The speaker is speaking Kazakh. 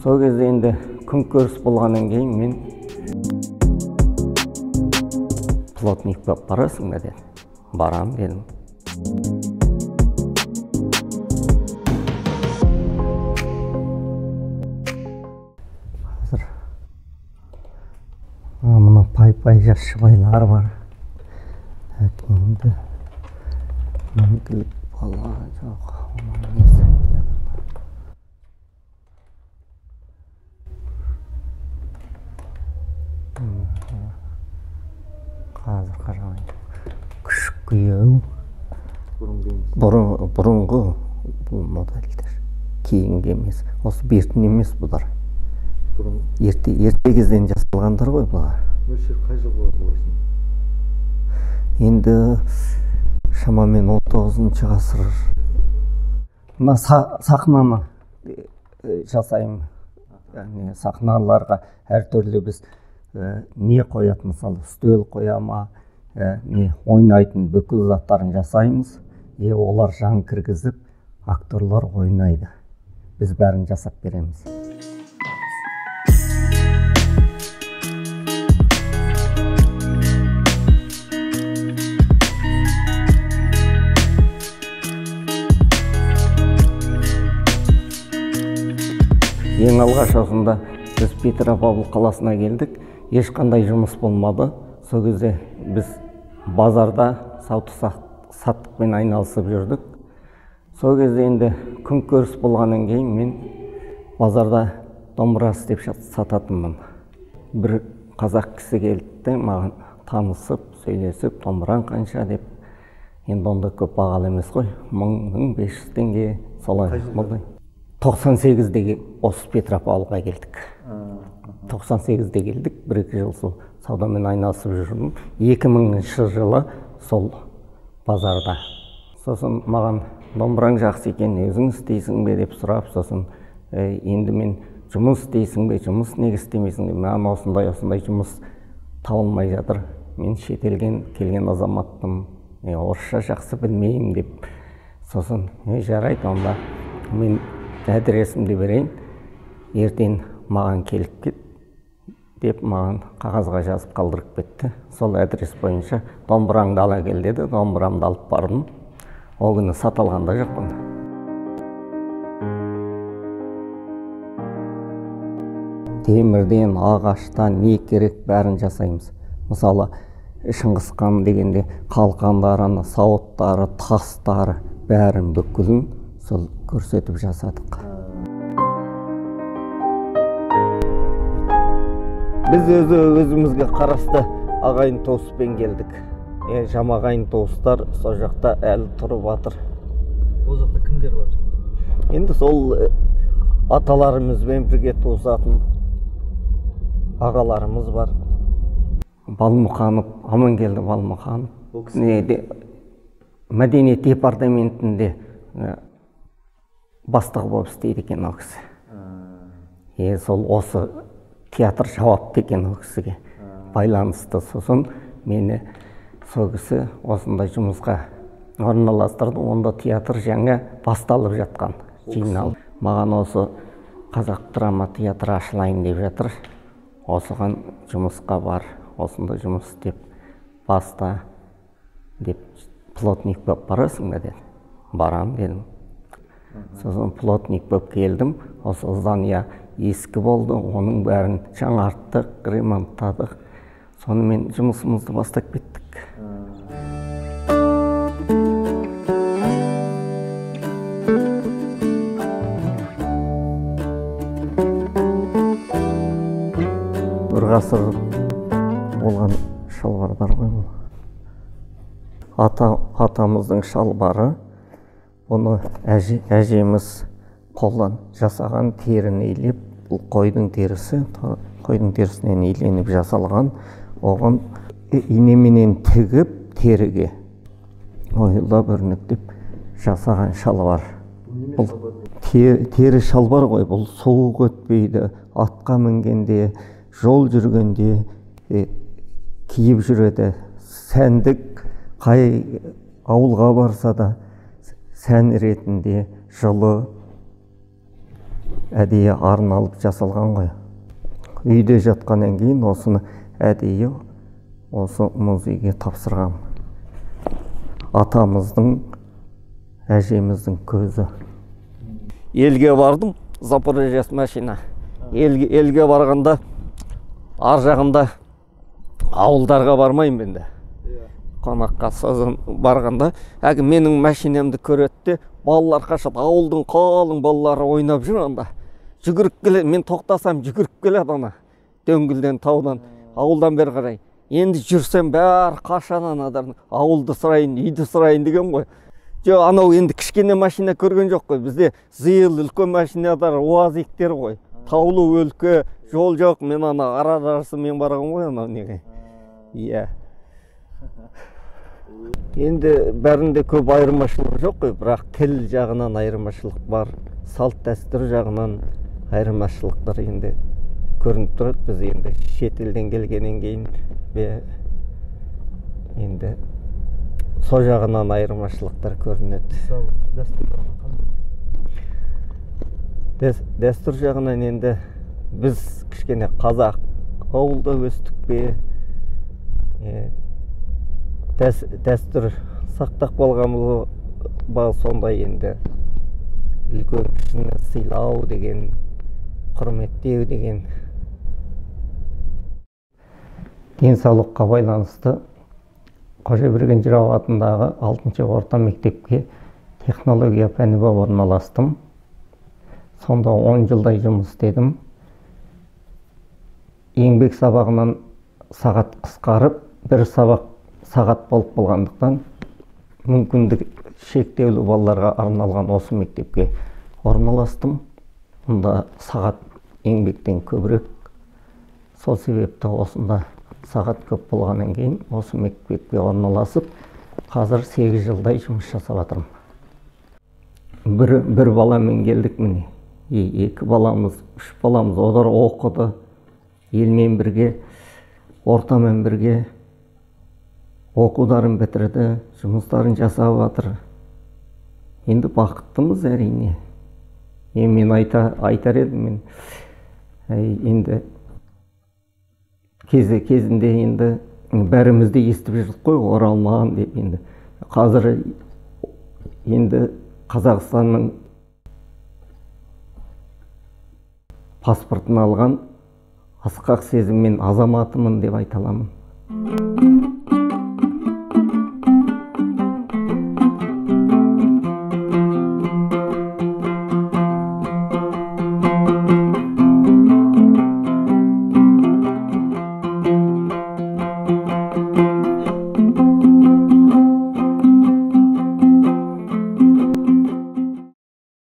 Сол кезде енді күнкөріс болғаннан кейін мен плотник болып барасың ба деді. Барам дедім. Қазір мына пай-пай жас шыбайлар бар. Енді мәңгілік бала жоқ. Қазір қарағай күшік күйеу. Бұрынғы бұл модельдер. Кейінгі емес. Осы бертін емес бұлар. Ерте кезден жасалғандар ғой бұлар. Мөлшер қай жыл болады болсын? Енді шамамен 19 ғасыр. Мына сахнаны жасаймын. Яғни сахналарға әртүрлі біз не қояды, мысалы үстел қояма, не ойнайтын бүкіл заттарын жасаймыз. Олар жан кіргізіп, актерлар ойнайды. Біз бәрін жасап береміз. Ең алғаш осында біз Петропавл қаласына келдік. Ешқандай жұмыс болмады. Сол кезде біз базарда сауда-саттықпен айналысып жүрдік. Сол кезде енді күнкөріс болғаннан кейін мен базарда домбыра істеп сататынмын. Бір қазақ кісі келді, маған танысып, сөйлесіп, домбыраң қанша деп. Енді онда көп бағалы емес қой. 1500 теңге солай болды. 98-дегі осы Петропавлға келдік. 98-де келдік, 1-2 жыл сол саудамен айналысып жүрдім. 2000 жылы сол базарда. Сосын маған домбыраң жақсы екен, өзің істейсің бе деп сұрап, сосын енді мен жұмыс істейсің бе, жұмыс неге істемейсің бе, мен осындай жұмыс табылмай жатыр. Мен шетелден келген азаматтым, орысша жақсы білмеймін деп. Сосын жарайды, онда мен адресімді берейін, ертең маған келіп кет деп маған қағазға жазып қалдырып кетті. Сол адрес бойынша домбыраңды ала кел деді, домбырамды алып бардым. Ол күні саталғанда жоқпын. Темірден, ағаштан не керек бәрін жасаймыз. Мысалы, Шыңғыс хан дегенде қалқандарын, сауыттары, тастары бәрін бүкілін сол көрсетіп жасадық. Біз өзімізге қарасты ағайын туыспен келдік. Жамағайын туыстар сол жақта әлі тұрып жатыр. Ол жақта кімдер бар? Енді сол аталарымызбен бірге туысатын ағаларымыз бар. Балмұқанов, Амангелді Балмұқанов. Мәдениет департаментінде бастығы болып істейді екен ол кісі. Сол осы театр жауапты екен ол кісіге байланысты. Сосын мені сол кісі осындай жұмысқа орналастырды. Онда театр жаңа басталып жатқан жиналып. Маған осы қазақ драма театры ашылайын деп жатыр. Осыған жұмысқа бар, осында жұмыс істеп баста деп плотник болып барасың ба деді. Барам дедім. Сосын плотник болып келдім. Осы здания ескі болды, оның бәрін жаңарттық, ремонттадық. Сонымен жұмысымызды бастап кеттік. Бір ғасыр болған шалбардар ғой. Атамыздың шалбары. Оны әжеміз қолдан жасаған, терін ейлеп, бұл қойдың терісіненейленіп жасалған. Оған инеменен тігіп, теріге ойылап өрнектеп жасаған шалбар. Бұл тері шалбар ғой, бұл суық өтпейді, атқа мінгенде, жол жүргенде киіп жүреді. Сәндік, қай ауылға барса да сән ретінде жылы әдейі арналып жасалған ғой. Үйде жатқаннан кейін осыны әдейі осы музейге тапсырғам. Атамыздың, әжеміздің көзі. Елге бардым, Запорожец машина. Елге барғанда, ар жағында ауылдарға бармайым енді. Қонаққа созын барғанда, әгі менің машинамды көреді, балалар қашады, ауылдың қалың балалары ойнап жүр анда. Жүгіріп келеді, мен тоқтасам жүгіріп келеді ана. Дөңгілден, таудан, ауылдан бері қарай. Енді жүрсем бәрі қашан анадардың, ауылды сұрайын, үйді сұрайын деген ғой. Жо, анау енді кішкене машина көрген жоқ қой. Бізде зиыл үлкен машинадар, уазиктер ғой. Таулы өлке, жол жоқ. Мен ана арасы мен барған ғой анау неге. Иә. Енді бәрінде көп айырмашылық жоқ қой, бірақ тіл жағынан айырмашылық бар, салт дәстүр жағынан айырмашылықтар енді көрініп тұрады. Біз енді шетелден келгеннен кейін енді сол жағынан айырмашылықтар көрінеді. Дәстүр жағынан енді біз кішкене қазақ ауылда өстік пе, дәстүр сақтап қалғанымыз ба, сондай енді үлкен кішіні сыйлау деген, құрметтеу деген. Денсаулыққа байланысты Қожаберген Жырау атындағы 6-шы орта мектепке технология пәні болып орналастым. Сонда 10 жылдай жұмыс істедім. Еңбек сабағынан сағат қысқарып, бір сағат болып болғандықтан мүмкіндік шектеулі балаларға арналған осы мектепке орналастым. Мұнда сағат еңбектен көбірек. Сол себепті осында сағат көп болғаннан кейін осы мектепке орналасып, қазір 8 жылдай жұмыс жасап жатырмын. Бір баламен келдік міне. 2 баламыз, 3 баламыз олар оқыды. Елмен бірге, ортамен бірге оқударын бітірді, жұмыстарын жасап жатыр. Енді бақыттымыз әрине. Мен айтар едім, енді кезінде енді бәрімізді естіп жүрдік қой, оралмаған деп. Енді қазір енді Қазақстанның паспортын алған асқақ сезіммен азаматымын деп айта аламын.